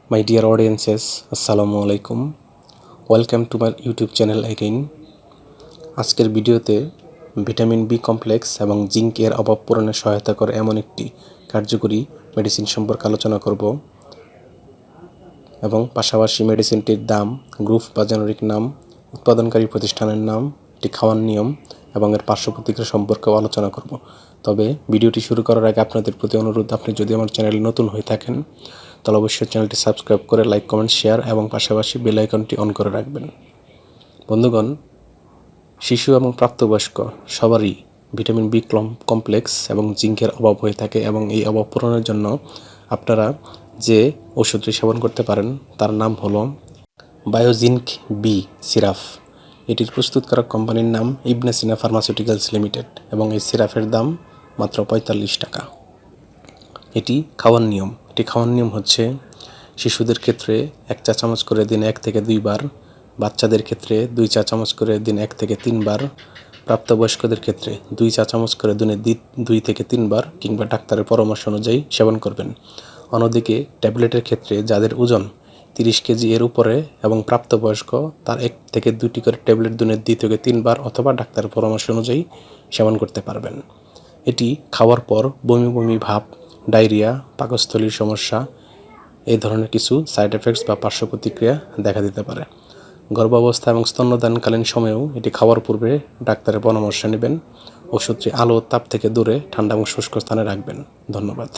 My dear audiences, Assalamu alaikum. Welcome to my YouTube channel again. আজকের ভিডিওতে vitamin B complex এবং জিঙ্কের অভাব পূরণে সহায়তা করে এমন একটি কার্যকরী মেডিসিন সম্পর্কে আলোচনা করব এবং পাশাপাশি মেডিসিনটির দাম, গ্রুপ বা জেনেরিক নাম, উৎপাদনকারী প্রতিষ্ঠানের নাম, এটি খাওয়ার নিয়ম এবং এর পার্শ্ব প্রতিক্রিয়া সম্পর্কেও আলোচনা করব। তবে ভিডিওটি শুরু করার আগে আপনাদের প্রতি অনুরোধ, আপনি যদি আমার চ্যানেলে নতুন হয়ে থাকেন তাহলে অবশ্যই চ্যানেলটি সাবস্ক্রাইব করে লাইক, কমেন্ট, শেয়ার এবং পাশাপাশি বেল আইকনটি অন করে রাখবেন। বন্ধুগণ, শিশু এবং প্রাপ্তবয়স্ক সবারই ভিটামিন বি কমপ্লেক্স এবং জিঙ্কের অভাব হয়ে থাকে এবং এই অভাব পূরণের জন্য আপনারা যে ওষুধটি সেবন করতে পারেন তার নাম হলো বায়োজিঙ্ক বি সিরাপ। এটির প্রস্তুতকারক কোম্পানির নাম ইবনে সিনা ফার্মাসিউটিক্যালস লিমিটেড এবং এই সিরাপের দাম মাত্র ৪৫ টাকা। এটি খাওয়ার নিয়ম হচ্ছে শিশুদের ক্ষেত্রে ১ চা চামচ করে দিনে ১ থেকে ২ বার, বাচ্চাদের ক্ষেত্রে ২ চা চামচ করে দিনে ১ থেকে ৩ বার, প্রাপ্তবয়স্কদের ক্ষেত্রে 2 চা চামচ করে দিনে 2 থেকে 3 বার কিংবা ডাক্তারের পরামর্শ অনুযায়ী সেবন করবেন। অন্যদিকে ট্যাবলেটের ক্ষেত্রে যাদের ওজন 30 কেজি এর উপরে এবং প্রাপ্তবয়স্ক তার 1 থেকে 2টি করে ট্যাবলেট দিনে 2 থেকে 3 বার অথবা ডাক্তারের পরামর্শ অনুযায়ী সেবন করতে পারবেন। এটি খাওয়ার পর বমি ভাব, ডায়রিয়া, পাকস্থলীর সমস্যা, এই ধরনের কিছু সাইড এফেক্টস বা পার্শ্ব প্রতিক্রিয়া দেখা দিতে পারে। গর্ভাবস্থা এবং স্তন্যদানকালীন সময়েও এটি খাওয়ার পূর্বে ডাক্তারের পরামর্শ নেবেন। ওষুধটি আলো ও তাপ থেকে দূরে ঠান্ডা এবং শুষ্ক স্থানে রাখবেন। ধন্যবাদ।